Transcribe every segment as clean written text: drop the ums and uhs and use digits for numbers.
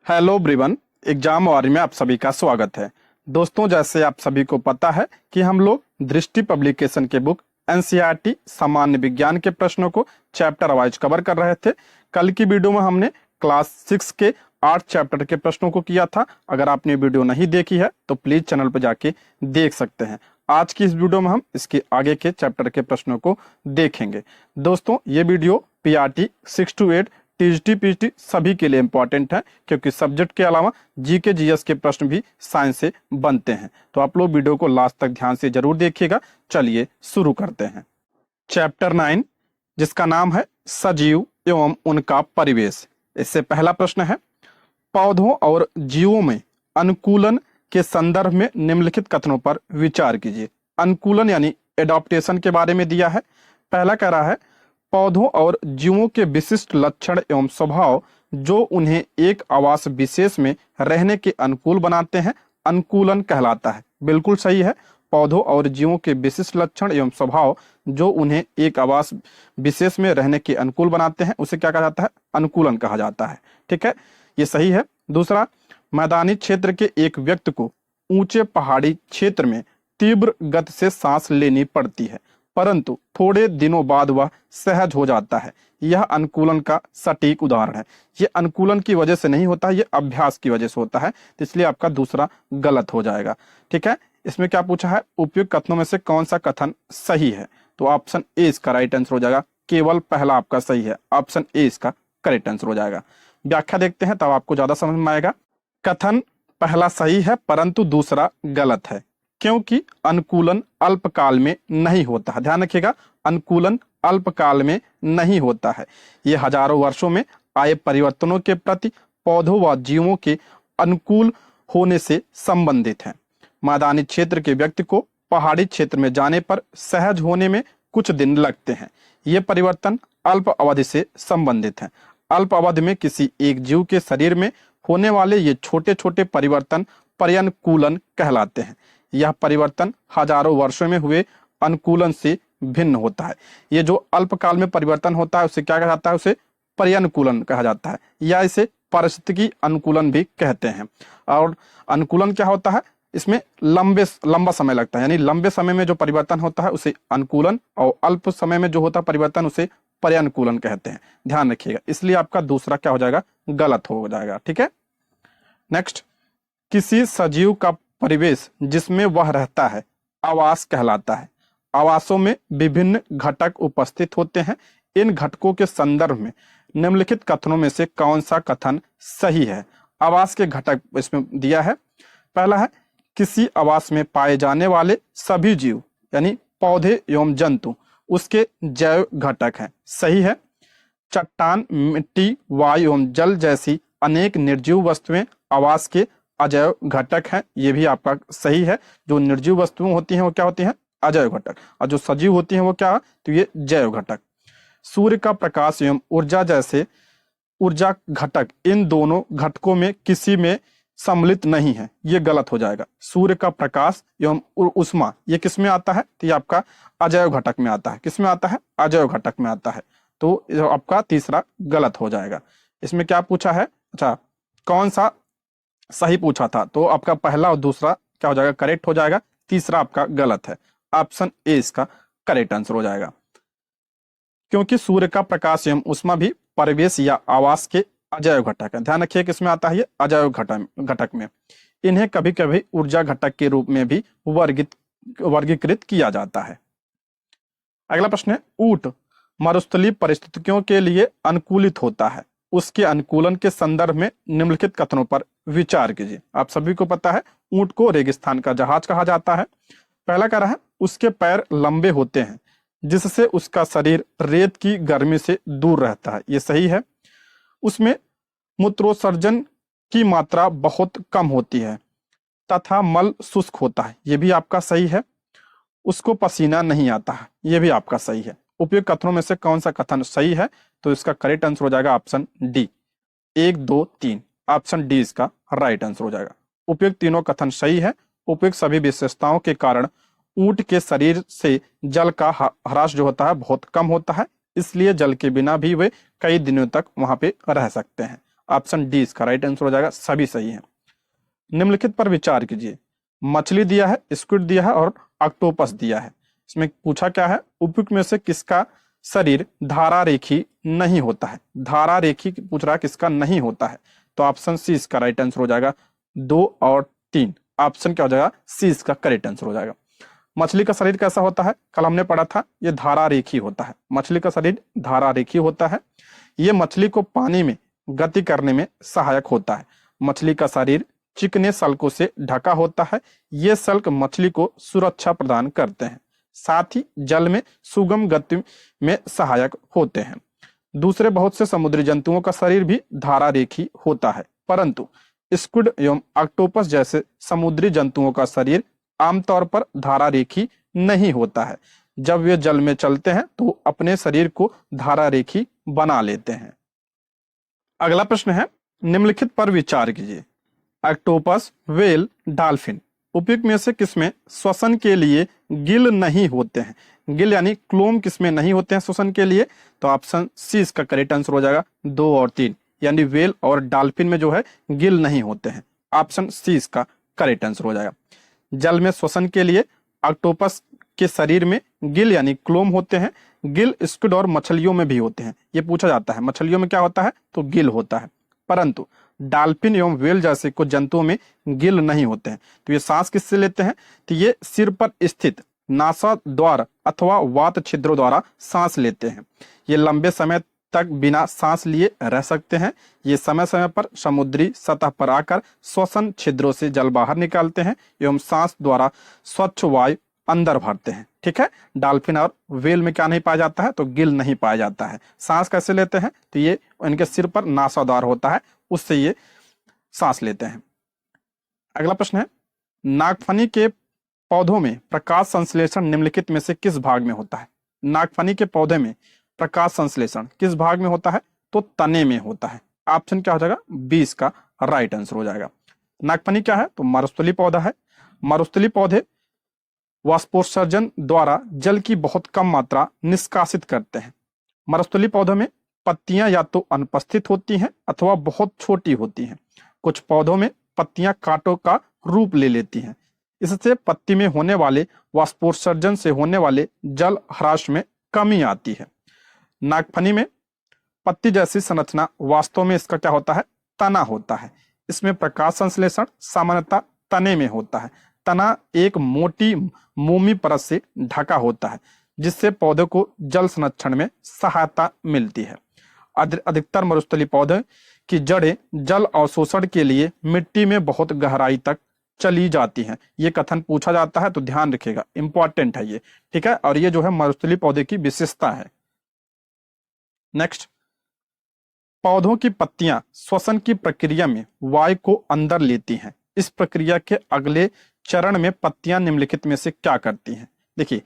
Hello everyone. Exam वारी में आप सभी का स्वागत है। दोस्तों, जैसे आप सभी को पता है कि हम लोग दृष्टि पब्लिकेशन के बुक एनसीईआरटी सामान्य विज्ञान के प्रश्नों को चैप्टर वाइज कवर कर रहे थे। कल की वीडियो में हमने क्लास 6 के 8 चैप्टर के प्रश्नों को किया था। अगर आपने वीडियो नहीं देखी है तो प्लीज चैनल पर जाके देख सकते हैं। आज की इस वीडियो में हम इसके आगे के चैप्टर के प्रश्नों को देखेंगे। दोस्तों, ये video PRT 6 to 8 TGT PGT सभी के लिए इंपॉर्टेंट है, क्योंकि सब्जेक्ट के अलावा जीके जीएस के प्रश्न भी साइंस से बनते हैं। तो आप लोग वीडियो को लास्ट तक ध्यान से जरूर देखिएगा। चलिए शुरू करते हैं। चैप्टर 9, जिसका नाम है सजीव एवं उनका परिवेश। इससे पहला प्रश्न है, पौधों और जीवों में अनुकूलन के संदर्भ में निम्नलिखित कथनों पर विचार कीजिए। अनुकूलन यानी एडॉप्टेशन के बारे में दिया है। पहला कह रहा है, पौधों और जीवों के विशिष्ट लक्षण एवं स्वभाव जो उन्हें एक आवास विशेष में रहने के अनुकूल बनाते हैं, अनुकूलन कहलाता है। बिल्कुल सही है। पौधों और जीवों के विशिष्ट लक्षण एवं स्वभाव जो उन्हें एक आवास विशेष में रहने के अनुकूल बनाते हैं, उसे क्या कहा जाता है? अनुकूलन कहा जाता है। ठीक है, ये सही है। दूसरा, मैदानी क्षेत्र के एक व्यक्ति को ऊंचे पहाड़ी क्षेत्र में तीव्र गति से सांस लेनी पड़ती है, परंतु थोड़े दिनों बाद वह सहज हो जाता है। यह अनुकूलन का सटीक उदाहरण है। यह अनुकूलन की वजह से नहीं होता है, यह अभ्यास की वजह से होता है। तो इसलिए आपका दूसरा गलत हो जाएगा। ठीक है, इसमें क्या पूछा है? उपयुक्त कथनों में से कौन सा कथन सही है? तो ऑप्शन ए इसका राइट आंसर हो जाएगा। केवल पहला आपका सही है। ऑप्शन ए इसका करेक्ट आंसर हो जाएगा। व्याख्या देखते हैं, तब आपको ज्यादा समझ में आएगा। कथन पहला सही है, परंतु दूसरा गलत है, क्योंकि अनुकूलन अल्पकाल में नहीं होता है। ध्यान रखिएगा, अनुकूलन अल्पकाल में नहीं होता है। यह हजारों वर्षों में आए परिवर्तनों के प्रति पौधों व जीवों के अनुकूल होने से संबंधित है। मैदानी क्षेत्र के व्यक्ति को पहाड़ी क्षेत्र में जाने पर सहज होने में कुछ दिन लगते हैं। ये परिवर्तन अल्प अवधि से संबंधित है। अल्प अवधि में किसी एक जीव के शरीर में होने वाले ये छोटे छोटे परिवर्तन पर्यानुकूलन कहलाते हैं। यह परिवर्तन हजारों वर्षों में हुए अनुकूलन से भिन्न होता है। ये जो अल्पकाल में परिवर्तन होता है उसे क्या कहा जाता है? उसे पर्यानुकूलन कहा जाता है, या इसे पारिस्थितिकी अनुकूलन भी कहते हैं। और अनुकूलन क्या होता है? इसमें लंबा समय लगता है, यानी लंबे समय में जो परिवर्तन होता है उसे अनुकूलन, और अल्प समय में जो होता है परिवर्तन उसे पर्यानुकूलन कहते हैं। ध्यान रखिएगा। इसलिए आपका दूसरा क्या हो जाएगा? गलत हो जाएगा। ठीक है, नेक्स्ट, किसी सजीव का परिवेश जिसमें वह रहता है आवास कहलाता है। आवासों में विभिन्न घटक उपस्थित होते हैं। इन घटकों के संदर्भ में निम्नलिखित कथनों में से कौन सा कथन सही है? आवास के घटक इसमें दिया है। पहला है, किसी आवास में पाए जाने वाले सभी जीव यानी पौधे एवं जंतु उसके जैव घटक हैं। सही है। चट्टान, मिट्टी, वायु एवं जल जैसी अनेक निर्जीव वस्तुएं आवास के अजैव घटक हैं। ये भी आपका सही है। जो निर्जीव वस्तुएं होती हैं वो क्या होती हैं? अजैव घटक। और जो सजीव होती हैं वो क्या? तो ये जैव घटक। सूर्य का प्रकाश एवं ऊर्जा जैसे ऊर्जा घटक इन दोनों घटकों में किसी में सम्मिलित नहीं है। ये गलत हो जाएगा। सूर्य का प्रकाश एवं उष्मा ये किस में आता है? तो ये आपका अजैव घटक में आता है। किस में आता है? अजैव घटक में आता है। तो आपका तीसरा गलत हो जाएगा। इसमें क्या पूछा है? अच्छा, कौन सा सही पूछा था? तो आपका पहला और दूसरा क्या हो जाएगा? करेक्ट हो जाएगा। तीसरा आपका गलत है। ऑप्शन ए इसका करेक्ट आंसर हो जाएगा, क्योंकि सूर्य का प्रकाश एवं उष्मा भी परिवेश या आवास के अजैव घटक है। ध्यान रखिए किसमें आता है? ये अजैव घटक में। इन्हें कभी कभी ऊर्जा घटक के रूप में भी वर्गीकृत किया जाता है। अगला प्रश्न है, ऊंट मरुस्थलीय परिस्थितियों के लिए अनुकूलित होता है। उसके अनुकूलन के संदर्भ में निम्नलिखित कथनों पर विचार कीजिए। आप सभी को पता है ऊंट को रेगिस्तान का जहाज कहा जाता है। पहला कह रहा है, उसके पैर लंबे होते हैं जिससे उसका शरीर रेत की गर्मी से दूर रहता है। ये सही है। उसमें मूत्रोत्सर्जन की मात्रा बहुत कम होती है तथा मल शुष्क होता है। ये भी आपका सही है। उसको पसीना नहीं आता है। ये भी आपका सही है। उपयुक्त कथनों में से कौन सा कथन सही है? तो इसका करेक्ट आंसर हो जाएगा ऑप्शन डी। 1, 2, 3। ऑप्शन डी इसका राइट आंसर हो जाएगा। उपयुक्त तीनों कथन सही है। उपयुक्त सभी विशेषताओं के कारण ऊंट के शरीर से जल का ह्रास जो होता है बहुत कम होता है, इसलिए जल के बिना भी वे कई दिनों तक वहां पे रह सकते हैं। ऑप्शन डी इसका राइट आंसर हो जाएगा, सभी सही है। निम्नलिखित पर विचार कीजिए। मछली दिया है, स्क्विड दिया है और ऑक्टोपस दिया है। इसमें पूछा क्या है, उपयुक्त में से किसका शरीर धारा रेखी नहीं होता है। धारा रेखी पूछ रहा है, किसका नहीं होता है, तो ऑप्शन सी इसका राइट आंसर हो जाएगा। 2 और 3 ऑप्शन क्या हो जाएगा, सी इसका करेक्ट आंसर हो जाएगा। मछली का शरीर कैसा होता है, कल हमने पढ़ा था, ये धारा रेखी होता है। मछली का शरीर धारा रेखी होता है। ये मछली को पानी में गति करने में सहायक होता है। मछली का शरीर चिकने सल्कों से ढका होता है। ये सल्क मछली को सुरक्षा प्रदान करते हैं, साथ ही जल में सुगम गति में सहायक होते हैं। दूसरे बहुत से समुद्री जंतुओं का शरीर भी धारा रेखी होता है, परंतु स्क्विड एवं ऑक्टोपस जैसे समुद्री जंतुओं का शरीर आमतौर पर धारा रेखी नहीं होता है। जब वे जल में चलते हैं तो अपने शरीर को धारा रेखी बना लेते हैं। अगला प्रश्न है, निम्नलिखित पर विचार कीजिए। ऑक्टोपस, व्हेल, डॉल्फिन उपयुक्त में से किसमें श्वसन के लिए गिल नहीं होते हैं। गिल यानी क्लोम किसमें नहीं होते हैं श्वसन के लिए, तो ऑप्शन सी इसका करेक्ट आंसर हो जाएगा। 2 और 3 यानी व्हेल और डॉल्फिन में जो है गिल नहीं होते हैं। ऑप्शन सी इसका करेक्ट आंसर हो जाएगा। जल में श्वसन के लिए ऑक्टोपस के शरीर में गिल यानी क्लोम होते हैं। गिल स्क्विड और मछलियों में भी होते हैं। ये पूछा जाता है मछलियों में क्या होता है, तो गिल होता है, परंतु डॉल्फिन एवं व्हेल जैसे कुछ जंतुओं में गिल नहीं होते हैं। तो ये सांस किससे लेते हैं, तो ये सिर पर स्थित नासा द्वार अथवा वात छिद्रों द्वारा सांस लेते हैं। ये लंबे समय तक बिना सांस लिए रह सकते हैं। ये समय समय पर समुद्री सतह पर आकर श्वसन छिद्रों से जल बाहर निकालते हैं एवं सांस द्वारा स्वच्छ वायु अंदर भरते हैं। ठीक है, डॉल्फिन और व्हेल में क्या नहीं पाया जाता है, तो गिल नहीं पाया जाता है। सांस कैसे लेते हैं, तो ये इनके सिर पर नासाद्वार होता है, उससे ये सांस लेते हैं। अगला प्रश्न है, नागफनी के पौधों में प्रकाश संश्लेषण निम्नलिखित में से किस भाग में होता है। नागफनी के पौधे में प्रकाश संश्लेषण किस भाग में होता है, तो तने में होता है। ऑप्शन क्या हो जाएगा, 20 का राइट आंसर हो जाएगा। नागफनी क्या है, तो मरुस्थली पौधा है। मरुस्थली पौधे वाष्पोत्सर्जन द्वारा जल की बहुत कम मात्रा निष्कासित करते हैं। मरुस्थली पौधों में पत्तियां या तो अनुपस्थित होती हैं अथवा बहुत छोटी होती हैं। कुछ पौधों में पत्तियां कांटों का रूप ले लेती हैं। इससे पत्ती में होने वाले वाष्पोत्सर्जन से होने वाले जल ह्रास में कमी आती है। नागफनी में पत्ती जैसी संरचना वास्तव में इसका क्या होता है, तना होता है। इसमें प्रकाश संश्लेषण सामान्यतः तने में होता है। तना एक मोटी मोमी परत से ढका होता है, जिससे पौधे को जल संरक्षण में सहायता मिलती है। अधिकतर मरुस्थली पौधे की जड़ें जल अवशोषण के लिए मिट्टी में बहुत गहराई तक चली जाती हैं। ये कथन पूछा जाता है, तो ध्यान रखिएगा, इंपॉर्टेंट है ये। ठीक है, और ये जो है मरुस्थली पौधे की विशेषता है। नेक्स्ट, पौधों की पत्तियां श्वसन की प्रक्रिया में वायु को अंदर लेती हैं। इस प्रक्रिया के अगले चरण में पत्तियां निम्नलिखित में से क्या करती हैं। देखिए,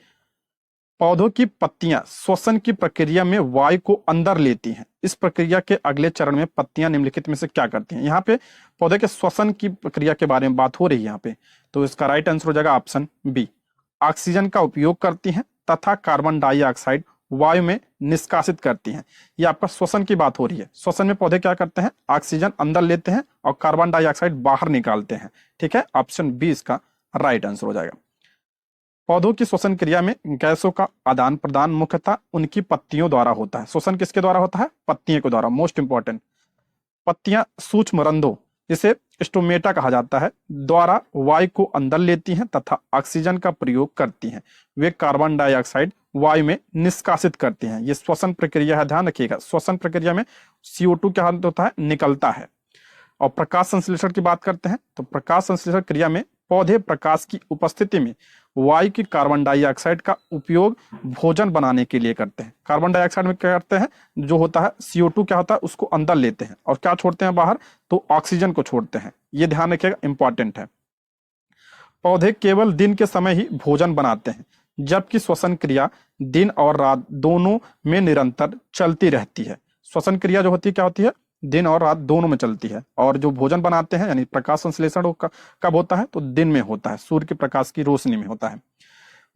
पौधों की पत्तियां श्वसन की प्रक्रिया में वायु को अंदर लेती हैं। इस प्रक्रिया के अगले चरण में पत्तियां निम्नलिखित में से क्या करती हैं। यहाँ पे पौधे के श्वसन की प्रक्रिया के बारे में बात हो रही है यहाँ पे, तो इसका राइट आंसर हो जाएगा ऑप्शन बी। ऑक्सीजन का उपयोग करती हैं तथा कार्बन डाइऑक्साइड वायु में निष्कासित करती हैं। ये आपका श्वसन की बात हो रही है। श्वसन में पौधे क्या करते हैं, ऑक्सीजन अंदर लेते हैं और कार्बन डाइऑक्साइड बाहर निकालते हैं। ठीक है, ऑप्शन बी इसका राइट आंसर हो जाएगा। पौधों की श्वसन क्रिया में गैसों का आदान प्रदान मुख्यतः उनकी पत्तियों द्वारा होता है। श्वसन किसके द्वारा होता है, पत्तियों के द्वारा। मोस्ट इंपॉर्टेंट, पत्तियां सूक्ष्म रंध्रों, जिसे स्टोमेटा कहा जाता है, द्वारा वायु को अंदर लेती हैं तथा ऑक्सीजन का प्रयोग करती हैं। वे कार्बन डाइऑक्साइड वायु में निष्कासित करती हैं। ये श्वसन प्रक्रिया है, ध्यान रखिएगा। श्वसन प्रक्रिया में CO2 क्या होता है, निकलता है। और प्रकाश संश्लेषण की बात करते हैं, तो प्रकाश संश्लेषण क्रिया में पौधे प्रकाश की उपस्थिति में वायु की कार्बन डाइऑक्साइड का उपयोग भोजन बनाने के लिए करते हैं। कार्बन डाइऑक्साइड में क्या करते हैं, जो होता है CO2 क्या होता है, उसको अंदर लेते हैं और क्या छोड़ते हैं बाहर, तो ऑक्सीजन को छोड़ते हैं। ये ध्यान रखिएगा, इंपॉर्टेंट है। पौधे केवल दिन के समय ही भोजन बनाते हैं, जबकि श्वसन क्रिया दिन और रात दोनों में निरंतर चलती रहती है। श्वसन क्रिया जो होती है क्या होती है, दिन और रात दोनों में चलती है। और जो भोजन बनाते हैं यानी प्रकाश संश्लेषण कब होता है, तो दिन में होता है, सूर्य के प्रकाश की रोशनी में होता है।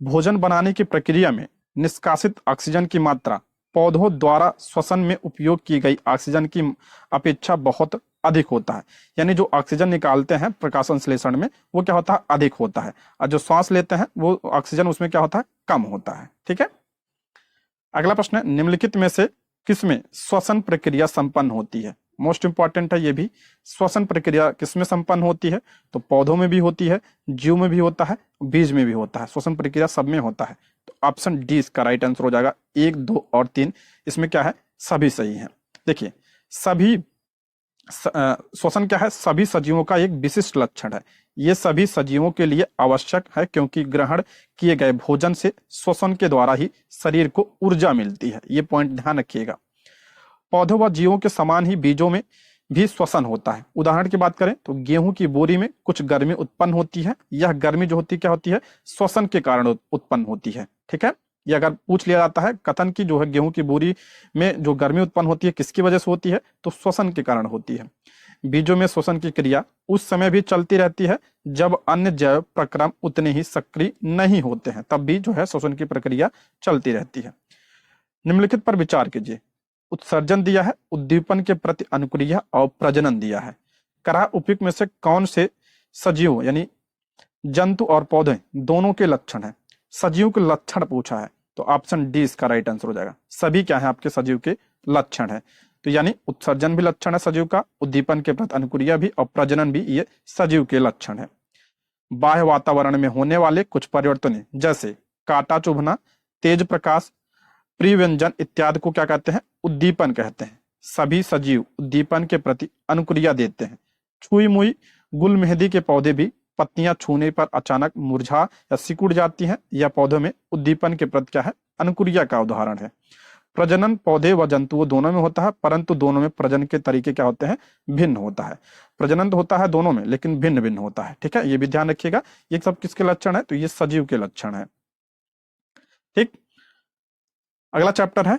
भोजन बनाने की प्रक्रिया में निष्कासित ऑक्सीजन की मात्रा पौधों द्वारा श्वसन में उपयोग की गई ऑक्सीजन की अपेक्षा बहुत अधिक होता है। यानी जो ऑक्सीजन निकालते हैं प्रकाश संश्लेषण में वो क्या होता है, अधिक होता है, और जो श्वास लेते हैं वो ऑक्सीजन उसमें क्या होता है, कम होता है। ठीक है, अगला प्रश्न है, निम्नलिखित में से किसमें श्वसन प्रक्रिया संपन्न होती है? मोस्ट इंपॉर्टेंट है ये भी। श्वसन प्रक्रिया किसमें संपन्न होती है? तो पौधों में भी होती है, जीव में भी होता है, बीज में भी होता है, श्वसन प्रक्रिया सब में होता है। तो ऑप्शन डी इसका राइट आंसर हो जाएगा। 1, 2 और 3 इसमें क्या है, सभी सही है। देखिए, सभी श्वसन क्या है, सभी सजीवों का एक विशिष्ट लक्षण है। ये सभी सजीवों के लिए आवश्यक है क्योंकि ग्रहण किए गए भोजन से श्वसन के द्वारा ही शरीर को ऊर्जा मिलती है। ये पॉइंट ध्यान रखिएगा। पौधों व जीवों के समान ही बीजों में भी श्वसन होता है। उदाहरण की बात करें तो गेहूं की बोरी में कुछ गर्मी उत्पन्न होती है। यह गर्मी जो होती क्या होती है, श्वसन के कारण उत्पन्न होती है। ठीक है, ये अगर पूछ लिया जाता है कथन की जो है गेहूं की बोरी में जो गर्मी उत्पन्न होती है किसकी वजह से होती है, तो श्वसन के कारण होती है। बीजों में श्वसन की क्रिया उस समय भी चलती रहती है जब अन्य जैव प्रक्रम उतने ही सक्रिय नहीं होते हैं, तब भी जो है श्वसन की प्रक्रिया चलती रहती है। निम्नलिखित पर विचार कीजिए। उत्सर्जन दिया है, उद्दीपन के प्रति अनुक्रिया और प्रजनन दिया है। करा उपयुक्त में से कौन से सजीव यानी जंतु और पौधे दोनों के लक्षण है? सजीव के लक्षण पूछा है, तो ऑप्शन डी इसका राइट आंसर हो जाएगा। सभी क्या है आपके सजीव के लक्षण है, तो यानी उत्सर्जन भी लक्षण है सजीव का, उद्दीपन के प्रति अनुक्रिया भी और प्रजनन भी, ये सजीव के लक्षण है। बाह्य वातावरण में होने वाले कुछ परिवर्तन जैसे कांटा चुभना, तेज प्रकाश, प्रिव्यंजन इत्यादि को क्या कहते हैं, उद्दीपन कहते हैं। सभी सजीव उद्दीपन के प्रति अनुक्रिया देते हैं। छुई मुई गुल मेहंदी के पौधे भी पत्तियां छूने पर अचानक मुरझा या सिकुड़ जाती हैं। यह पौधों में उद्दीपन के प्रति क्या है, अनुक्रिया का उदाहरण है। प्रजनन पौधे व जंतुओं दोनों में होता है, परंतु दोनों में प्रजनन के तरीके क्या होते हैं, भिन्न होता है। प्रजनन तो होता है दोनों में लेकिन भिन्न भिन्न होता है। ठीक है, ये भी ध्यान रखिएगा। ये सब किसके लक्षण है, तो ये सजीव के लक्षण है। ठीक, अगला चैप्टर है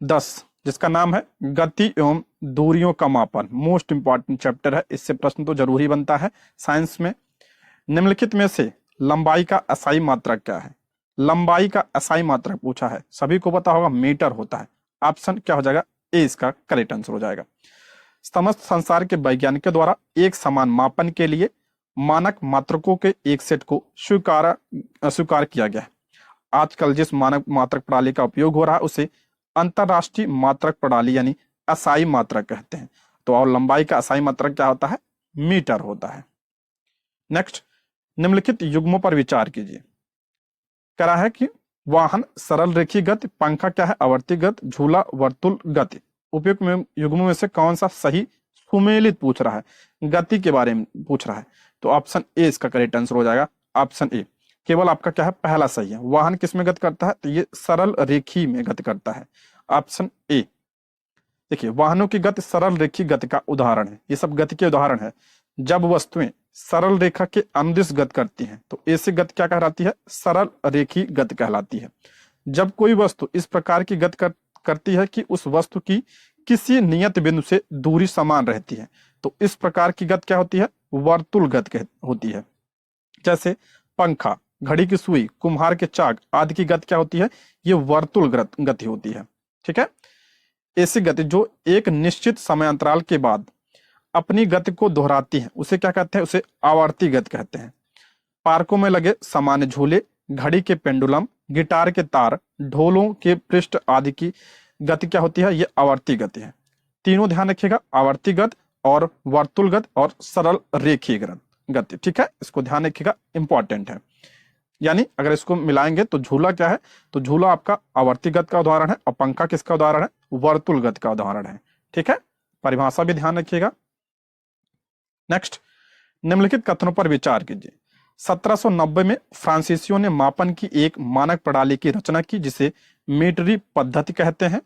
10 जिसका नाम है गति एवं दूरियों का मापन। मोस्ट इंपॉर्टेंट चैप्टर है, इससे प्रश्न तो जरूर ही बनता है साइंस में। निम्नलिखित में से लंबाई का असाई मात्रक क्या है? लंबाई का असाई मात्रक पूछा है, सभी को पता होगा मीटर होता है। ऑप्शन क्या हो जाएगा, ए इसका करेक्ट आंसर हो जाएगा। समस्त संसार के वैज्ञानिकों द्वारा एक समान मापन के लिए मानक मात्रकों के एक सेट को स्वीकार किया गया है। आजकल जिस मानक मात्रक प्रणाली का उपयोग हो रहा है उसे अंतरराष्ट्रीय मात्रक प्रणाली यानी असाई मात्रक कहते हैं। तो और लंबाई का असाई मात्रक क्या होता है, मीटर होता है। नेक्स्ट, निम्नलिखित युग्मों पर विचार कीजिए। करा है कि वाहन सरल रेखीय गति, पंखा क्या है आवर्ती गति, झूला वर्तुल गति। उपयुक्त में युग्मों में से कौन सा सही सुमेलित पूछ रहा है, गति के बारे में पूछ रहा है, तो ऑप्शन ए इसका करेक्ट आंसर हो जाएगा। ऑप्शन ए केवल आपका क्या है, पहला सही है। वाहन किस में गति करता है, तो ये सरल रेखी में गति करता है। Option A. देखिए, वाहनों की गति सरल रेखी गति का उदाहरण है। ये सब गति के उदाहरण है। जब वस्तुएं सरल रेखा के अनुदिश गति करती हैं तो ऐसी गति क्या कहलाती है, सरल रेखी गति कहलाती है। जब कोई वस्तु इस प्रकार की गति करती है कि उस वस्तु की किसी नियत बिंदु से दूरी समान रहती है तो इस प्रकार की गति क्या होती है, वर्तुल गति होती है। जैसे पंखा, घड़ी की सुई, कुम्हार के चाक आदि की गति क्या होती है, ये वर्तुल गति होती है। ठीक है, ऐसी गति जो एक निश्चित समय अंतराल के बाद अपनी गति को दोहराती है उसे क्या कहते हैं, उसे आवर्ती गति कहते हैं। पार्कों में लगे सामान्य झूले, घड़ी के पेंडुलम, गिटार के तार, ढोलों के पृष्ठ आदि की गति क्या होती है, ये आवर्ती गति है। तीनों ध्यान रखिएगा, आवर्ती गति और वर्तुल गति और सरल रेखीय गति। ठीक है, इसको ध्यान रखिएगा, इंपॉर्टेंट है। यानी अगर इसको मिलाएंगे तो झूला क्या है, तो झूला आपका आवर्ती गति का उदाहरण है और पंखा किसका उदाहरण है, वर्तुल गति का उदाहरण है। ठीक है, परिभाषा भी ध्यान रखिएगा। नेक्स्ट, निम्नलिखित कथनों पर विचार कीजिए। 1790 में फ्रांसीसियों ने मापन की एक मानक प्रणाली की रचना की जिसे मीटरी पद्धति कहते हैं।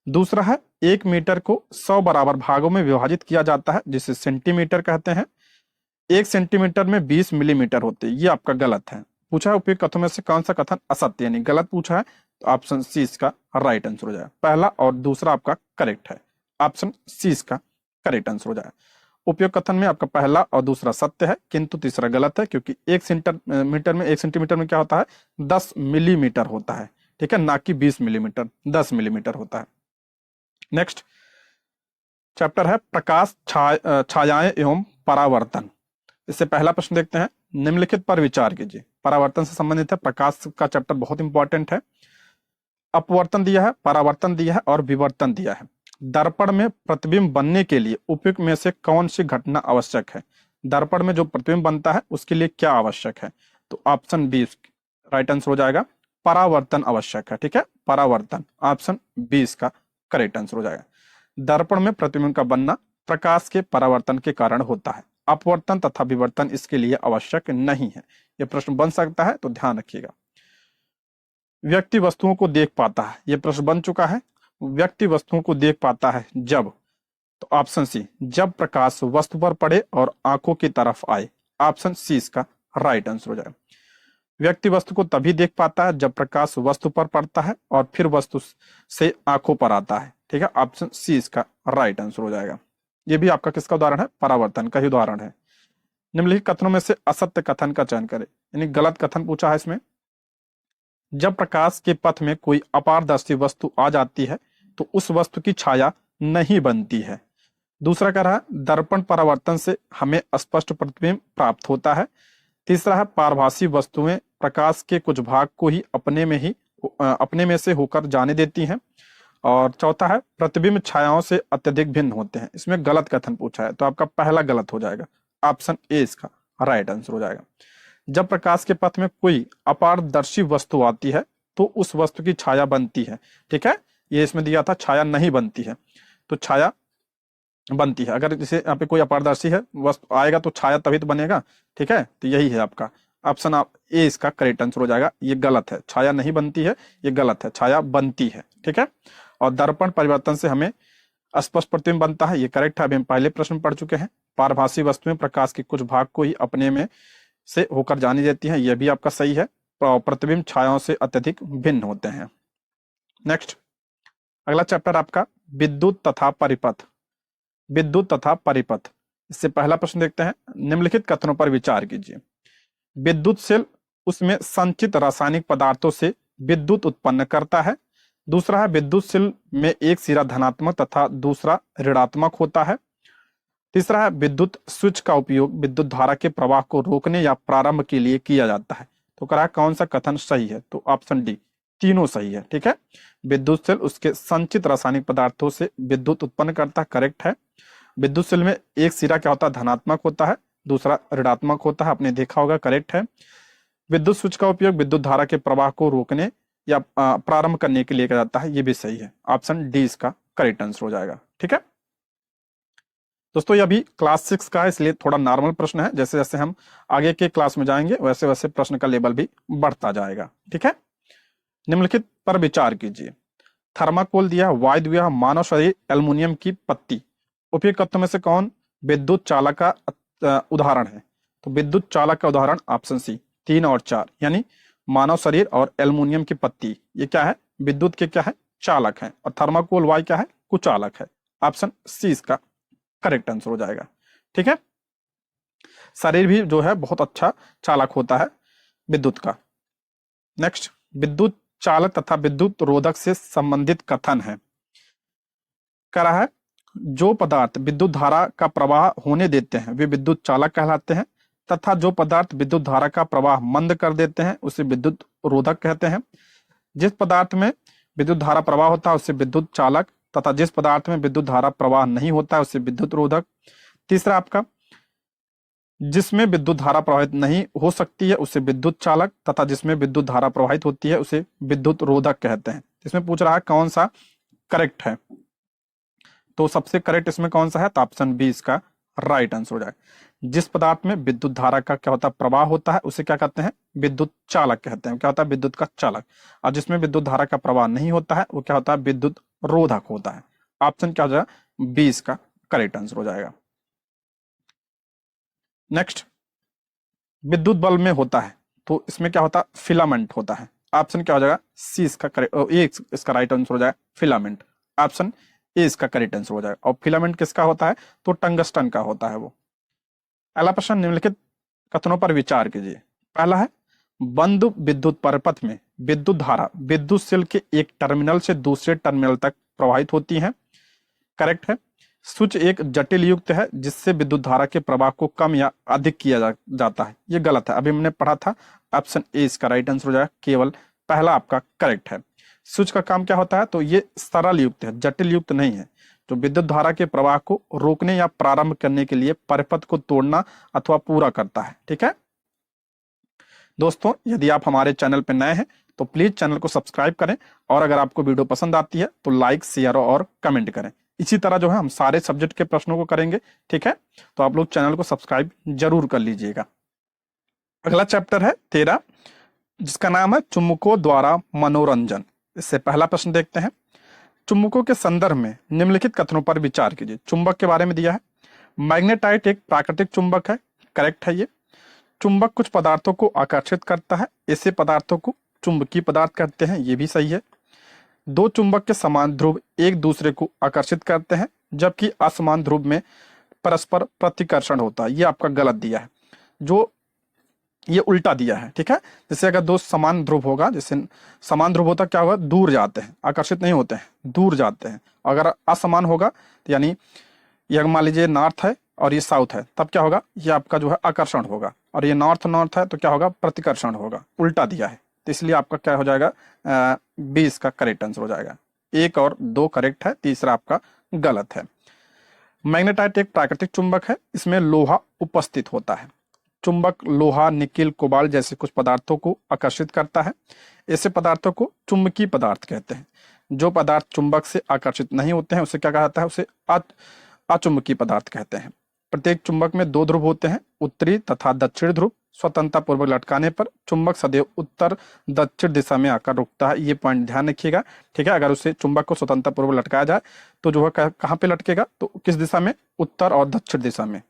दूसरा है 1 मीटर को 100 बराबर भागों में विभाजित किया जाता है जिसे सेंटीमीटर कहते हैं। 1 सेंटीमीटर में 20 मिलीमीटर होते हैं, ये आपका गलत है। पूछा है उपयुक्त कथनों में से कौन सा कथन असत्य यानी गलत पूछा है, तो ऑप्शन सी इसका राइट आंसर हो जाएगा। पहला और दूसरा आपका करेक्ट है, ऑप्शन सी इसका करेक्ट आंसर हो जाएगा। उपयुक्त कथन में आपका पहला और दूसरा सत्य है किंतु तीसरा गलत है क्योंकि 1 सेंटीमीटर में क्या होता है, 10 मिलीमीटर होता है। ठीक है, ना कि 20 मिलीमीटर, 10 मिलीमीटर होता है। नेक्स्ट चैप्टर है प्रकाश छायाएं एवं परावर्तन। इससे पहला प्रश्न देखते हैं, निम्नलिखित पर विचार कीजिए। परावर्तन से संबंधित है, प्रकाश का चैप्टर बहुत इंपॉर्टेंट है। अपवर्तन दिया है, परावर्तन दिया है और विवर्तन दिया है। दर्पण में प्रतिबिंब बनने के लिए उपयुक्त में से कौन सी घटना आवश्यक है? दर्पण में जो प्रतिबिंब बनता है उसके लिए क्या आवश्यक है? तो ऑप्शन बी राइट आंसर हो जाएगा, परावर्तन आवश्यक है। ठीक है, परावर्तन, ऑप्शन बी इसका करेक्ट आंसर हो जाएगा। दर्पण में प्रतिबिंब का बनना प्रकाश के परावर्तन के कारण होता है, अपवर्तन तथा विवर्तन इसके लिए आवश्यक नहीं है। यह प्रश्न बन सकता है, तो ध्यान रखिएगा। व्यक्ति वस्तुओं को देख पाता है, यह प्रश्न बन चुका है। व्यक्ति वस्तुओं को देख पाता है जब, तो ऑप्शन सी, जब प्रकाश वस्तु पर पड़े और आंखों की तरफ आए। ऑप्शन सी इसका राइट आंसर हो जाएगा। व्यक्ति वस्तु को तभी देख पाता है जब प्रकाश वस्तु पर पड़ता है और फिर वस्तु से आंखों पर आता है। ठीक है, ऑप्शन सी इसका राइट आंसर हो जाएगा। यह भी आपका किसका उदाहरण है? परावर्तन का ही उदाहरण है। निम्नलिखित कथनों में से असत्य कथन का चयन करें, यानी गलत कथन पूछा है इसमें। जब प्रकाश के पथ में कोई अपारदर्शी वस्तु आ जाती है तो उस वस्तु की छाया नहीं बनती है। दूसरा कह रहा है दर्पण परावर्तन से हमें स्पष्ट प्रतिबिंब प्राप्त होता है। तीसरा है पारभासी वस्तुएं प्रकाश के कुछ भाग को ही अपने में से होकर जाने देती हैं। और चौथा है प्रतिबिंब छायाओं से अत्यधिक भिन्न होते हैं। इसमें गलत कथन पूछा है, तो आपका पहला गलत हो जाएगा, ऑप्शन ए इसका राइट आंसर हो जाएगा। जब प्रकाश के पथ में कोई अपारदर्शी वस्तु आती है तो उस वस्तु की छाया बनती है। ठीक है, ये इसमें दिया था छाया नहीं बनती है, तो छाया बनती है। अगर जैसे यहाँ पे कोई अपारदर्शी है वस्तु आएगा तो छाया तभी तो बनेगा। ठीक है, तो यही है आपका ऑप्शन ए इसका करेक्ट आंसर हो जाएगा। ये गलत है, छाया नहीं बनती है, ये गलत है, छाया बनती है। ठीक है, और दर्पण परिवर्तन से हमें स्पष्ट प्रतिबिंब बनता है, ये करेक्ट है, अभी हम पहले प्रश्न पढ़ चुके हैं। पारभासी वस्तुएं प्रकाश के कुछ भाग को ही अपने में से होकर जानी देती हैं, यह भी आपका सही है। प्रतिबिंब छायाओं से अत्यधिक भिन्न होते हैं। नेक्स्ट अगला चैप्टर आपका विद्युत तथा परिपथ। विद्युत तथा परिपथ, इससे पहला प्रश्न देखते हैं, निम्नलिखित कथनों पर विचार कीजिए। विद्युत सेल उसमें संचित रासायनिक पदार्थों से विद्युत उत्पन्न करता है। दूसरा है विद्युत सेल में एक सिरा धनात्मक तथा दूसरा ऋणात्मक होता है। तीसरा है विद्युत स्विच का उपयोग विद्युत धारा के प्रवाह को रोकने या प्रारंभ के लिए किया जाता है। तो कह रहा है कौन सा कथन सही है? तो ऑप्शन डी, तीनों सही है। ठीक है, विद्युत सेल उसके संचित रासायनिक पदार्थों से विद्युत उत्पन्न करता है, करेक्ट है। विद्युत सेल में एक सिरा क्या होता है? धनात्मक होता है, दूसरा ऋणात्मक होता है, आपने देखा होगा, करेक्ट है। विद्युत स्विच का उपयोग विद्युत धारा के प्रवाह को रोकने या प्रारंभ करने के लिए किया जाता है, ये भी सही है, ऑप्शन डी इसका करेक्ट आंसर हो जाएगा। ठीक है दोस्तों, ये अभी क्लास 6 का है, इसलिए थोड़ा नॉर्मल प्रश्न है। जैसे जैसे हम आगे के क्लास में जाएंगे वैसे वैसे प्रश्न का लेवल भी बढ़ता जाएगा। ठीक है, निम्नलिखित पर विचार कीजिए। थर्माकोल दिया, वायु दिया, मानव शरीर, एल्युमिनियम की पत्ती। उपयुक्त कथनों में से कौन विद्युत चालक का उदाहरण है? तो विद्युत चालक का उदाहरण ऑप्शन सी 3 और 4, यानी मानव शरीर और एल्युमिनियम की पत्ती, ये क्या है? विद्युत के क्या है? चालक है। और थर्माकोल वायु क्या है? कुचालक है। ऑप्शन सी इसका करेक्ट आंसर हो जाएगा। ठीक है, शरीर भी जो है बहुत अच्छा चालक होता है विद्युत का। नेक्स्ट विद्युत चालक तथा विद्युत रोधक से संबंधित कथन है। कह रहा है जो पदार्थ विद्युत धारा का प्रवाह होने देते हैं वे विद्युत चालक कहलाते हैं, तथा जो पदार्थ विद्युत धारा का प्रवाह मंद कर देते हैं उसे विद्युत रोधक कहते हैं। जिस पदार्थ में विद्युत धारा प्रवाह होता है उसे विद्युत चालक, तथा जिस पदार्थ में विद्युत धारा प्रवाह नहीं होता है उसे विद्युत रोधक। तीसरा आपका जिसमें विद्युत धारा प्रवाहित नहीं हो सकती है उसे विद्युत चालक, तथा जिसमें विद्युत धारा प्रवाहित होती है उसे विद्युत रोधक कहते हैं। इसमें पूछ रहा है कौन सा करेक्ट है, तो सबसे करेक्ट इसमें कौन सा है? तो ऑप्शन बी इसका राइट आंसर हो जाएगा। जिस पदार्थ में विद्युत धारा का क्या होता है? प्रवाह होता है, उसे क्या कहते हैं? विद्युत चालक कहते हैं। क्या होता है? विद्युत का चालक। और जिसमें विद्युत धारा का प्रवाह नहीं होता है वो क्या होता है? विद्युत रोधक होता है। ऑप्शन क्या हो जाएगा? बी इसका करेक्ट आंसर हो जाएगा। नेक्स्ट विद्युत बल्ब में होता है, तो इसमें क्या होता है? फिलामेंट होता है। ऑप्शन क्या हो जाएगा? सी इसका करेक्ट, ए इसका राइट आंसर हो जाएगा, फिलामेंट। ऑप्शन ए इसका करेक्ट आंसर हो जाएगा। और फिलामेंट किसका होता है? तो टंगस्टन का होता है वो। अगला प्रश्न, निम्नलिखित कथनों पर विचार कीजिए। पहला है बंद विद्युत परिपथ में विद्युत धारा विद्युत सेल के एक टर्मिनल से दूसरे टर्मिनल तक प्रवाहित होती है। करेक्ट है। स्विच एक जटिल युक्त है जिससे विद्युत धारा के प्रवाह को कम या अधिक किया जाता है। ये गलत है, अभी हमने पढ़ा था। ऑप्शन ए इसका राइट आंसर हो जाएगा, केवल पहला आपका करेक्ट है। स्विच का काम क्या होता है, तो ये सरल युक्त है, जटिल युक्त नहीं है। तो विद्युत धारा के प्रवाह को रोकने या प्रारंभ करने के लिए परिपथ को तोड़ना अथवा पूरा करता है। ठीक है दोस्तों, यदि आप हमारे चैनल पर नए हैं तो प्लीज चैनल को सब्सक्राइब करें, और अगर आपको वीडियो पसंद आती है तो लाइक, शेयर और कमेंट करें। इसी तरह जो है हम सारे सब्जेक्ट के प्रश्नों को करेंगे। ठीक है, तो आप लोग चैनल को सब्सक्राइब जरूर कर लीजिएगा। अगला चैप्टर है 13, जिसका नाम है चुम्बकों द्वारा मनोरंजन। इससे पहला प्रश्न देखते हैं। चुम्बकों के संदर्भ में निम्नलिखित कथनों पर विचार कीजिए। चुंबक के बारे में दिया है। मैग्नेटाइट एक प्राकृतिक चुंबक है, करेक्ट है ये। चुंबक कुछ पदार्थों को आकर्षित करता है, ऐसे पदार्थों को चुंबकीय पदार्थ कहते हैं, ये भी सही है। दो चुंबक के समान ध्रुव एक दूसरे को आकर्षित करते हैं, जबकि असमान ध्रुव में परस्पर प्रतिकर्षण होता है, ये आपका गलत दिया है, जो ये उल्टा दिया है। ठीक है, जैसे अगर दो समान ध्रुव होगा, जैसे समान ध्रुव होता क्या होगा, दूर जाते हैं, आकर्षित नहीं होते हैं, दूर जाते हैं। अगर असमान होगा तो यानी ये मान लीजिए नॉर्थ है और ये साउथ है, तब क्या होगा, ये आपका जो है आकर्षण होगा, और ये नॉर्थ नॉर्थ है तो क्या होगा, प्रतिकर्षण होगा। उल्टा दिया है, तो इसलिए आपका क्या हो जाएगा, 20 का करेक्ट आंसर हो जाएगा। 1 और 2 करेक्ट है, तीसरा आपका गलत है। मैग्नेटाइट एक प्राकृतिक चुंबक है, इसमें लोहा उपस्थित होता है। चुंबक लोहा, निकिल, कोबाल्ट जैसे कुछ पदार्थों को आकर्षित करता है, ऐसे पदार्थों को चुंबकीय पदार्थ कहते हैं। जो पदार्थ चुंबक से आकर्षित नहीं होते हैं उसे क्या कहा जाता है, उसे अचुंबकीय पदार्थ कहते हैं। प्रत्येक चुंबक में 2 ध्रुव होते हैं, उत्तरी तथा दक्षिण ध्रुव। स्वतंत्रता पूर्वक लटकाने पर चुंबक सदैव उत्तर दक्षिण दिशा में आकर रुकता है, ये पॉइंट ध्यान रखिएगा। ठीक है, अगर उसे चुंबक को स्वतंत्रता पूर्वक लटकाया जाए तो जो है कहाँ पे लटकेगा, तो किस दिशा में, उत्तर और दक्षिण दिशा में।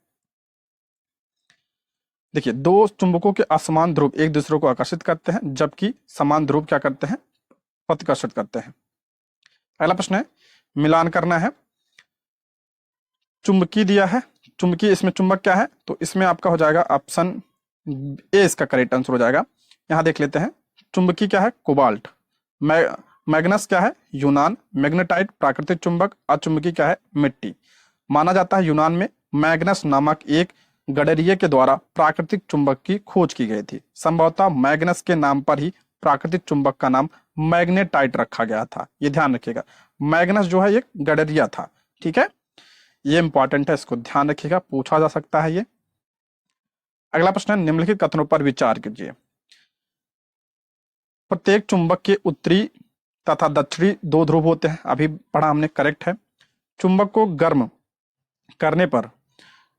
देखिए, दो चुंबकों के असमान ध्रुव एक दूसरे को आकर्षित करते हैं, जबकि समान ध्रुव क्या करते हैं, प्रतिकर्षित करते हैं। अगला प्रश्न है, मिलान करना है। चुंबकीय दिया है, चुंबकीय, इसमें चुंबक क्या है, तो इसमें आपका हो जाएगा ऑप्शन ए इसका करेक्ट आंसर हो जाएगा। यहां देख लेते हैं। चुंबकीय क्या है, कोबाल्ट। मैग्नस क्या है, यूनान। मैग्नेटाइट प्राकृतिक चुंबक। अचुंबकीय क्या है, मिट्टी। माना जाता है यूनान में मैग्नस नामक एक गडरिये के द्वारा प्राकृतिक चुंबक की खोज की गई थी। संभवतः मैग्नस के नाम पर ही प्राकृतिक चुंबक का नाम मैग्नेटाइट रखा गया था, ये ध्यान रखिएगा। मैग्नस जो है एक गडरिया था। ठीक है, ये इंपॉर्टेंट है, इसको ध्यान रखिएगा, पूछा जा सकता है ये। अगला प्रश्न है, निम्नलिखित कथनों पर विचार कीजिए। प्रत्येक चुंबक के उत्तरी तथा दक्षिणी 2 ध्रुव होते हैं, अभी पढ़ा हमने, करेक्ट है। चुंबक को गर्म करने पर,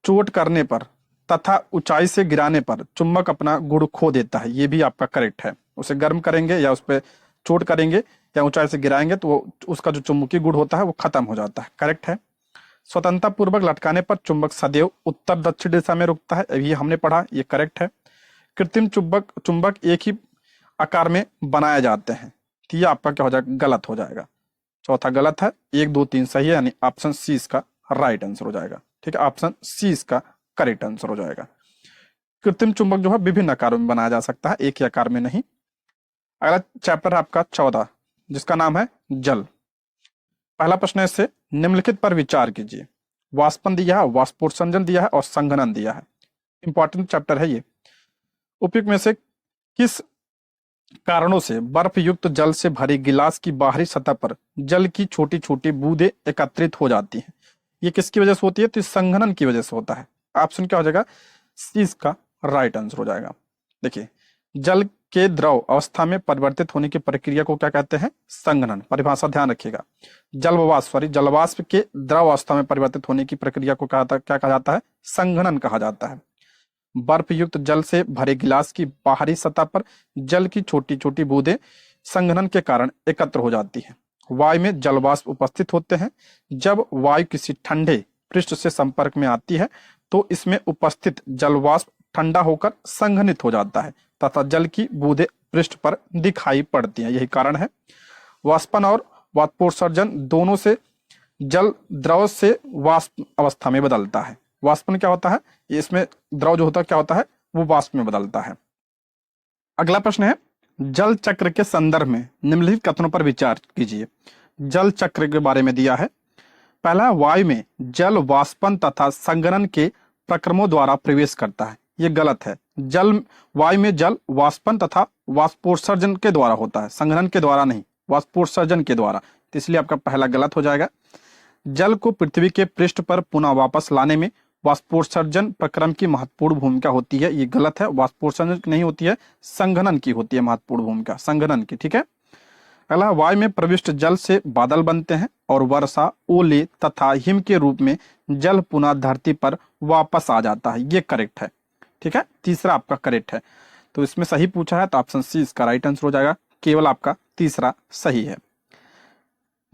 चोट करने पर तथा ऊंचाई से गिराने पर चुंबक अपना गुण खो देता है, ये भी आपका करेक्ट है। उसे गर्म करेंगे या उस पर चोट करेंगे या ऊंचाई से गिराएंगे तो उसका जो चुंबकीय गुण होता है वो खत्म हो जाता है, करेक्ट है। स्वतंत्रता पूर्वक लटकाने पर चुंबक सदैव उत्तर दक्षिण दिशा में रुकता है, अभी हमने पढ़ा, ये करेक्ट है। कृत्रिम चुंबक एक ही आकार में बनाए जाते हैं, तो ये आपका क्या हो जाएगा, गलत हो जाएगा। चौथा गलत है, 1 2 3 सही है, यानी ऑप्शन सी इसका राइट आंसर हो जाएगा। ठीक है, ऑप्शन सी इसका करेक्ट आंसर हो जाएगा। कृत्रिम चुंबक जो है विभिन्न आकारों में बनाया जा सकता है, एक ही आकार में नहीं। अगला चैप्टर है आपका 14, जिसका नाम है जल। पहला प्रश्न है, इससे निम्नलिखित पर विचार कीजिए। वाष्पन दिया है, वाष्पोत्सर्जन दिया है और संघनन दिया है। इंपॉर्टेंट चैप्टर है ये। उपयुक्त में से किस कारणों से बर्फ युक्त जल से भरी गिलास की बाहरी सतह पर जल की छोटी छोटी बूंदें एकत्रित हो जाती हैं? ये किसकी वजह से होती है, तो संघनन की वजह से होता है। ऑप्शन क्या हो जाएगा, सी इसका राइट आंसर हो जाएगा। देखिए, जल के द्रव अवस्था में परिवर्तित होने की प्रक्रिया को क्या कहते हैं, संघनन। परिभाषा ध्यान रखिएगा। जलवाष्प के द्रव अवस्था में परिवर्तित होने की प्रक्रिया को क्या कहा जाता है, संघनन कहा जाता है। बर्फ युक्त जल से भरे गिलास की बाहरी सतह पर जल की छोटी छोटी बूंदें संघनन के कारण एकत्र हो जाती हैं। वायु में जलवाष्प उपस्थित होते हैं। जब वायु किसी ठंडे पृष्ठ से संपर्क में आती है तो इसमें उपस्थित जलवाष्प ठंडा होकर संघनित हो जाता है तथा जल की बूंदें पृष्ठ पर दिखाई पड़ती हैं, यही कारण है। वाष्पन और वाष्पोत्सर्जन दोनों से जल द्रव से वाष्प अवस्था में बदलता है। वाष्पन क्या होता है, इसमें द्रव जो होता है क्या होता है, वो वाष्प में बदलता है। अगला प्रश्न है, जल चक्र के संदर्भ में निम्नलिखित कथनों पर विचार कीजिए। जल चक्र के बारे में दिया है। पहला, वायु में जल वाष्पन तथा संघनन के प्रक्रमों द्वारा प्रवेश करता है। ये गलत है। वायु में जल वाष्पन तथा वाष्पोत्सर्जन के द्वारा होता है, संघनन के द्वारा नहीं, वाष्पोत्सर्जन के द्वारा। तो इसलिए आपका पहला गलत हो जाएगा। जल को पृथ्वी के पृष्ठ पर पुनः वापस लाने में वाष्पोत्सर्जन प्रक्रम की महत्वपूर्ण भूमिका होती है। ये गलत है, वाष्पोत्सर्जन की नहीं होती है, संघनन की होती है महत्वपूर्ण भूमिका, संघनन की। ठीक है। अगला, वायु में प्रविष्ट जल से बादल बनते हैं और वर्षा, ओले तथा हिम के रूप में जल पुनः धरती पर वापस आ जाता है। ये करेक्ट है। ठीक है, तीसरा आपका करेक्ट है। तो इसमें सही पूछा है तो ऑप्शन सी इसका राइट आंसर हो जाएगा। केवल आपका तीसरा सही है।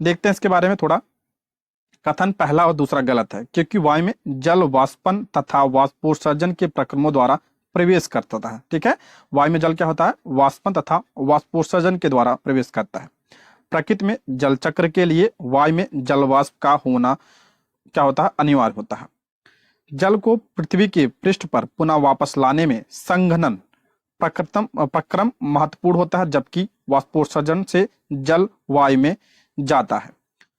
देखते हैं इसके बारे में थोड़ा। कथन पहला और दूसरा गलत है, क्योंकि वायु में जल वाष्पन तथा वाष्पोत्सर्जन के प्रक्रमों द्वारा प्रवेश करता है। ठीक है, वायु में जल क्या होता है, वाष्पन तथा वाष्पोत्सर्जन के द्वारा प्रवेश करता है। प्रकृति में जल चक्र के लिए वायु में जल वाष्प का होना क्या होता है, अनिवार्य होता है। जल को पृथ्वी के पृष्ठ पर पुनः वापस लाने में संघनन प्रक्रम महत्वपूर्ण होता है, जबकि वाष्पोत्सर्जन से जल वायु में जाता है।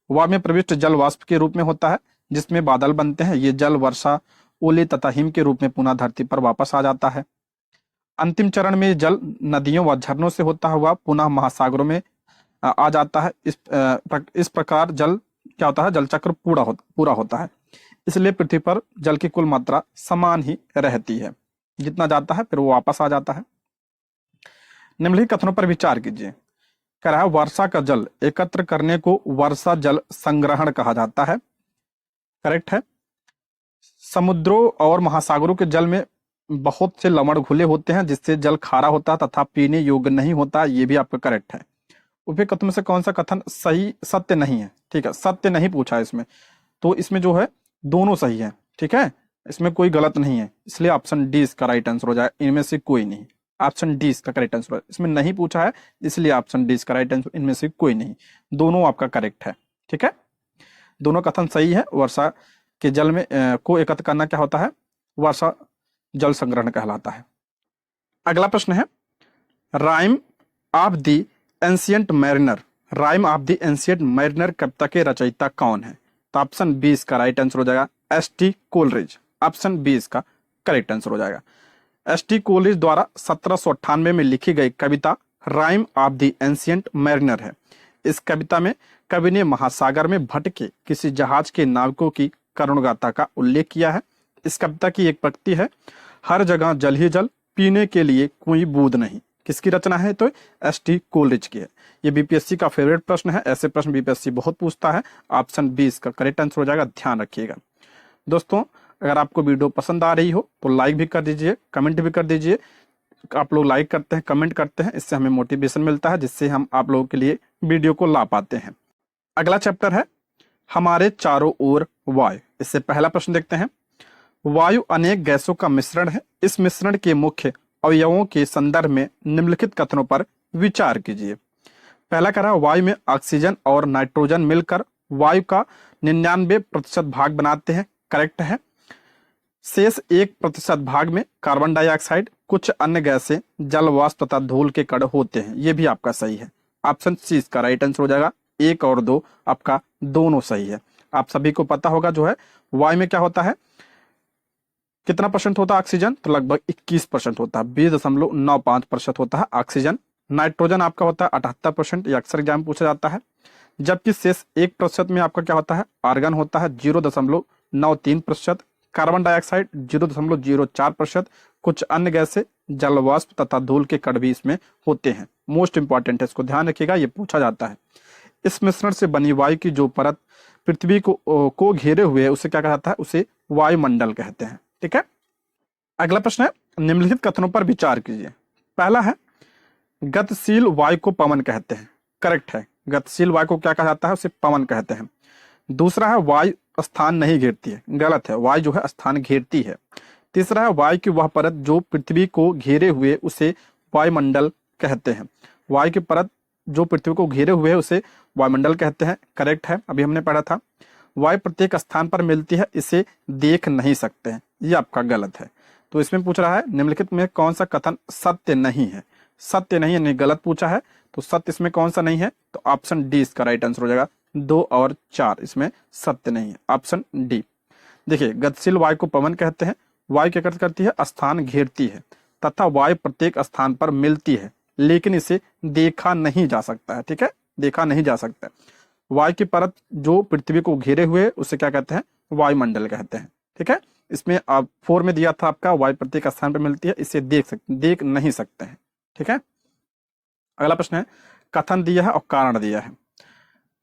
वायु में प्रविष्ट जल वाष्प के रूप में होता है, जिसमें बादल बनते हैं। ये जल वर्षा, ओले तथा हिम के रूप में पुनः धरती पर वापस आ जाता है। अंतिम चरण में जल नदियों व झरनों से होता हुआ पुनः महासागरों में आ जाता है। इस प्रकार जल क्या होता है, जल चक्र पूरा होता है। इसलिए पृथ्वी पर जल की कुल मात्रा समान ही रहती है, जितना जाता है फिर वो वापस आ जाता है। निम्नलिखित कथनों पर विचार कीजिए। कह रहा है, वर्षा का जल एकत्र करने को वर्षा जल संग्रहण कहा जाता है। करेक्ट है। समुद्रों और महासागरों के जल में बहुत से लवण घुले होते हैं, जिससे जल खारा होता है तथा पीने योग्य नहीं होता। ये भी आपका करेक्ट है। उपयुक्त कथनों में से कौन सा कथन सही सत्य नहीं है? ठीक है, सत्य नहीं पूछा है इसमें, तो इसमें जो है दोनों सही है। ठीक है, इसमें कोई गलत नहीं है, इसलिए ऑप्शन डी इसका राइट आंसर हो जाएगा। इनमें से कोई नहीं, ऑप्शन डी इसका करेक्ट आंसर है। इसमें नहीं पूछा है, इसलिए ऑप्शन डी इसका राइट आंसर, इनमें से कोई नहीं, दोनों आपका करेक्ट है। ठीक है, दोनों कथन सही है। वर्षा के जल में को एकत्र करना क्या होता है, वर्षा जल संग्रहण कहलाता है। अगला प्रश्न है, rime of the ancient mariner, rime of the ancient mariner कविता के रचयिता कौन है? तो ऑप्शन बी इसका राइट आंसर हो जाएगा, एस.टी. कोलरिज। ऑप्शन बी इसका करेक्ट आंसर हो जाएगा। एस.टी. कोलरिज द्वारा 1798 में लिखी गई कविता rime of the ancient mariner है। इस कविता में कवि ने महासागर में भटके किसी जहाज के नाविकों की करुणगाथा का उल्लेख किया है। इस कविता की एक पंक्ति है, हर जगह जल ही जल, पीने के लिए कोई बूंद नहीं। किसकी रचना है? तो एस.टी. कोलरिज की है। ये बीपीएससी का फेवरेट प्रश्न है, ऐसे प्रश्न बीपीएससी बहुत पूछता है। ऑप्शन बी इसका करेक्ट आंसर हो जाएगा, ध्यान रखिएगा। दोस्तों, अगर आपको वीडियो पसंद आ रही हो तो लाइक भी कर दीजिए, कमेंट भी कर दीजिए। आप लोग लाइक करते हैं, कमेंट करते हैं, इससे हमें मोटिवेशन मिलता है, जिससे हम आप लोगों के लिए वीडियो को ला पाते हैं। अगला चैप्टर है हमारे चारों ओर वायु। इससे पहला प्रश्न देखते हैं। वायु अनेक गैसों का मिश्रण है। इस मिश्रण के मुख्य अवयवों के संदर्भ में निम्नलिखित कथनों पर विचार कीजिए। पहला कह रहा है, वायु में ऑक्सीजन और नाइट्रोजन मिलकर वायु का 99% भाग बनाते हैं। करेक्ट है। शेष 1% भाग में कार्बन डाइऑक्साइड, कुछ अन्य गैसें, जल वाष्प तथा धूल के कण होते हैं। ये भी आपका सही है। ऑप्शन सी इसका राइट आंसर हो जाएगा। 1 और 2 आपका दोनों सही है। आप सभी को पता होगा जो है वायु में क्या होता है, कितना परसेंट होता है ऑक्सीजन? तो लगभग 21% होता है, 20.95% होता है ऑक्सीजन। नाइट्रोजन आपका होता है 78%, ये अक्सर एग्जाम में पूछा जाता है। जबकि शेष 1% में आपका क्या होता है, आर्गन होता है 0.93%, कार्बन डाइऑक्साइड 0.04%, कुछ अन्य गैसें, जल वाष्प तथा धूल के कण भी इसमें होते हैं। मोस्ट इंपॉर्टेंट है, इसको ध्यान रखिएगा, ये पूछा जाता है। इस मिश्रण से बनी वायु की जो परत पृथ्वी को घेरे हुए है उसे क्या कहा जाता है, उसे वायुमंडल कहते हैं। ठीक है। अगला प्रश्न है, निम्नलिखित कथनों पर विचार कीजिए। पहला है, गतिशील वायु को पवन कहते हैं। करेक्ट है, गतिशील वायु को क्या कहा जाता है, उसे पवन कहते हैं। दूसरा है, वायु स्थान नहीं घेरती है। गलत है, वायु जो है स्थान घेरती है। तीसरा है, वायु की वह परत जो पृथ्वी को घेरे हुए उसे वायुमंडल कहते हैं। वायु की परत जो पृथ्वी को घेरे हुए है उसे वायुमंडल कहते हैं। करेक्ट है, अभी हमने पढ़ा था। वायु प्रत्येक स्थान पर मिलती है, इसे देख नहीं सकते हैं। ये आपका गलत है। तो इसमें पूछ रहा है, निम्नलिखित में कौन सा कथन सत्य नहीं है? सत्य नहीं है, नहीं गलत पूछा है, तो सत्य इसमें कौन सा नहीं है, तो ऑप्शन डी इसका राइट आंसर हो जाएगा। 2 और 4 इसमें सत्य नहीं है, ऑप्शन डी। देखिए, गतिशील वायु को पवन कहते हैं। वायु क्या करती है, स्थान घेरती है तथा वायु प्रत्येक स्थान पर मिलती है, लेकिन इसे देखा नहीं जा सकता है। ठीक है, देखा नहीं जा सकता है। वायु की परत जो पृथ्वी को घेरे हुए उसे क्या कहते हैं, वायुमंडल कहते हैं। ठीक है, इसमें आप 4 में दिया था आपका वायु प्रत्येक स्थान पर मिलती है, इसे देख नहीं सकते हैं। ठीक है, अगला प्रश्न है, कथन दिया है और कारण दिया है।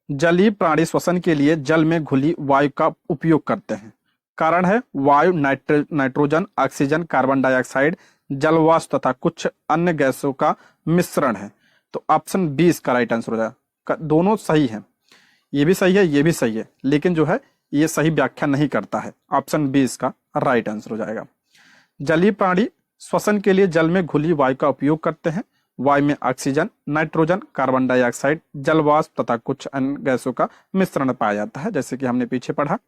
जलीय प्राणी श्वसन के लिए जल में घुली वायु का उपयोग करते हैं। कारण है वायु नाइट्रोजन, ऑक्सीजन, कार्बन डाइऑक्साइड, जलवाष्प तथा कुछ अन्य गैसों का मिश्रण है। तो ऑप्शन बी इसका राइट आंसर हो जाएगा। दोनों सही है, ये भी सही है, ये भी सही है, लेकिन जो है ये सही व्याख्या नहीं करता है। ऑप्शन बी इसका राइट आंसर हो जाएगा। जलीय प्राणी श्वसन के लिए जल में घुली वायु का उपयोग करते हैं। वायु में ऑक्सीजन, नाइट्रोजन, कार्बन डाइऑक्साइड, जलवाष्प तथा कुछ अन्य गैसों का मिश्रण पाया जाता है, जैसे कि हमने पीछे पढ़ा।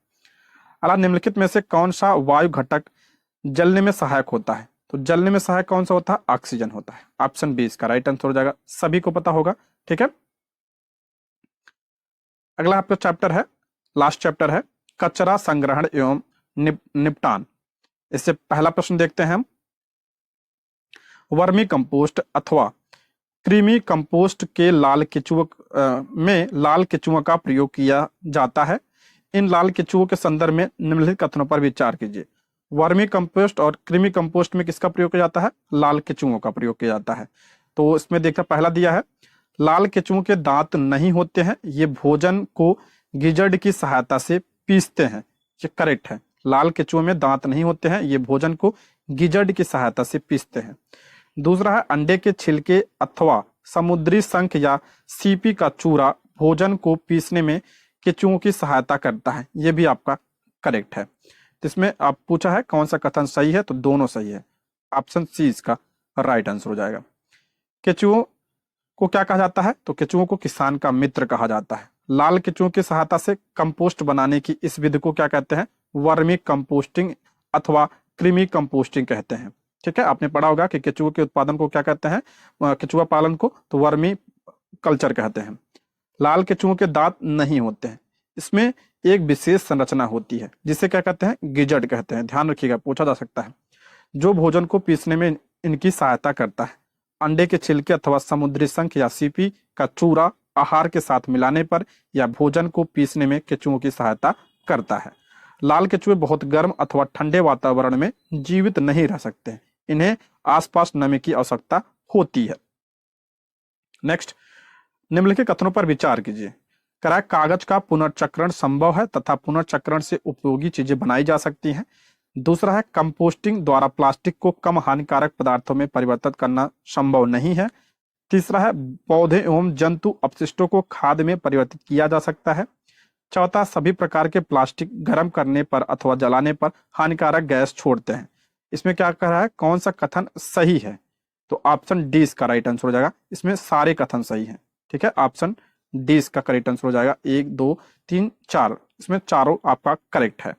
अला निम्नलिखित में से कौन सा वायु घटक जलने में सहायक होता है, तो जलने में सहायक कौन सा होता है, ऑक्सीजन होता है। ऑप्शन बी इसका राइट आंसर हो जाएगा, सभी को पता होगा। ठीक है, अगला आपका चैप्टर है, लास्ट चैप्टर है, कचरा संग्रहण एवं निपटान। इससे पहला प्रश्न देखते हैं हम। वर्मी कंपोस्ट अथवा कृमि कंपोस्ट के में लाल केचुआ का प्रयोग किया जाता है। इन लाल केचुओं के संदर्भ में निम्नलिखित कथनों पर विचार कीजिए। वर्मी कंपोस्ट और कृमि कंपोस्ट में किसका प्रयोग किया जाता है, लाल केचुओं का प्रयोग किया जाता है। तो इसमें देखा पहला दिया है, लाल केचुओं के दांत नहीं होते हैं, ये भोजन को गिजड़ की सहायता से पीसते हैं। ये करेक्ट है, लाल केचुओं में दांत नहीं होते हैं, ये भोजन को गिजड़ की सहायता से पीसते हैं। दूसरा है, अंडे के छिलके अथवा समुद्री शंख या सीपी का चूरा भोजन को पीसने में केचुओं की सहायता करता है। यह भी आपका करेक्ट है। इसमें आप पूछा है कौन सा कथन सही है, तो दोनों सही है। ऑप्शन सी इसका राइट आंसर हो जाएगा। केचुओं को क्या कहा जाता है, तो केचुओं को किसान का मित्र कहा जाता है। लाल केचुओं की सहायता से कंपोस्ट बनाने की इस विधि को क्या कहते हैं, वर्मी कंपोस्टिंग अथवा कृमि कंपोस्टिंग कहते हैं। ठीक है, आपने पढ़ा होगा कि केचुओं के उत्पादन को क्या कहते हैं, केचुआ पालन को तो वर्मी कल्चर कहते हैं। लाल केचुओं के दांत नहीं होते हैं, इसमें एक विशेष संरचना होती है जिसे क्या कहते हैं, गिजड़ कहते हैं। ध्यान रखिएगा, पूछा जा सकता है। जो भोजन को पीसने में इनकी सहायता करता है। अंडे के छिलके अथवा समुद्री शंख या सीपी का चूरा आहार के साथ मिलाने पर या भोजन को पीसने में केचुओं की सहायता करता है। लाल केचुए बहुत गर्म अथवा ठंडे वातावरण में जीवित नहीं रह सकते हैं, इन्हें आसपास नमी की आवश्यकता होती है। नेक्स्ट, निम्नलिखित कथनों पर विचार कीजिए। करा, कागज का पुनर्चक्रण संभव है तथा पुनर्चक्रण से उपयोगी चीजें बनाई जा सकती हैं। दूसरा है, कंपोस्टिंग द्वारा प्लास्टिक को कम हानिकारक पदार्थों में परिवर्तित करना संभव नहीं है। तीसरा है, पौधे एवं जंतु अपशिष्टों को खाद में परिवर्तित किया जा सकता है। चौथा, सभी प्रकार के प्लास्टिक गर्म करने पर अथवा जलाने पर हानिकारक गैस छोड़ते हैं। इसमें क्या कह रहा है, कौन सा कथन सही है, तो ऑप्शन डी इसका राइट आंसर हो जाएगा। इसमें सारे कथन सही हैं। ठीक है, ऑप्शन डी इसका करेक्ट आंसर हो जाएगा। 1 2 3 4, इसमें चारों आपका करेक्ट है।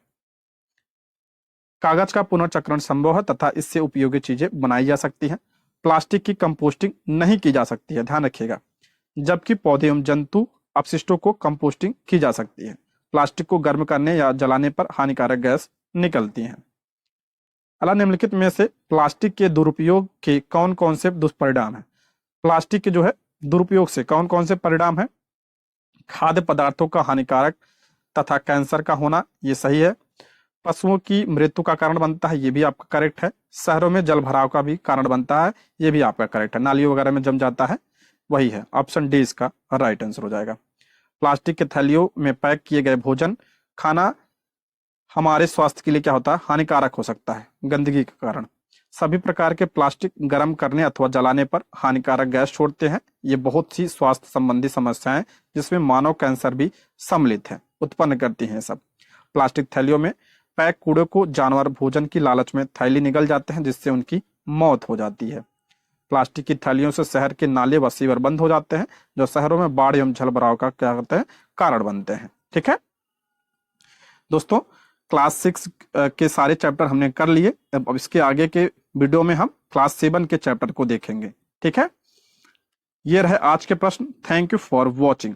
कागज का पुनर्चक्रण संभव है तथा इससे उपयोगी चीजें बनाई जा सकती हैं। प्लास्टिक की कंपोस्टिंग नहीं की जा सकती है, ध्यान रखिएगा। जबकि पौधे एवं जंतु अपशिष्टों को कंपोस्टिंग की जा सकती है। प्लास्टिक को गर्म करने या जलाने पर हानिकारक गैस निकलती है। अला निम्नलिखित में से प्लास्टिक के दुरुपयोग के कौन कौन से दुष्परिणाम है। प्लास्टिक के जो है दुरुपयोग से कौन कौन से परिणाम है, खाद्य पदार्थों का हानिकारक तथा कैंसर का होना, ये सही है। पशुओं की मृत्यु का कारण बनता है, ये भी आपका करेक्ट है। शहरों में जल भराव का भी कारण बनता है, ये भी आपका करेक्ट है। नालियों वगैरह में जम जाता है, वही है। ऑप्शन डी इसका राइट आंसर हो जाएगा। प्लास्टिक के थैलियों में पैक किए गए भोजन खाना हमारे स्वास्थ्य के लिए क्या होता है, हानिकारक हो सकता है गंदगी के कारण। सभी प्रकार के प्लास्टिक गर्म करने अथवा जलाने पर हानिकारक गैस छोड़ते हैं। ये बहुत सी स्वास्थ्य संबंधी समस्याएं जिसमें मानव कैंसर भी सम्मिलित है, उत्पन्न करती हैं सब। प्लास्टिक थैलियों में पैक कूड़े को जानवर भोजन की लालच में थैली निगल जाते हैं, जिससे उनकी मौत हो जाती है। प्लास्टिक की थैलियों से शहर के नाले व सीवर बंद हो जाते हैं, जो शहरों में बाढ़ एवं जल भराव का क्या कहते हैं, कारण बनते हैं। ठीक है दोस्तों, क्लास 6 के सारे चैप्टर हमने कर लिए। अब इसके आगे के वीडियो में हम क्लास 7 के चैप्टर को देखेंगे। ठीक है। ये रहे आज के प्रश्न। Thank you for watching.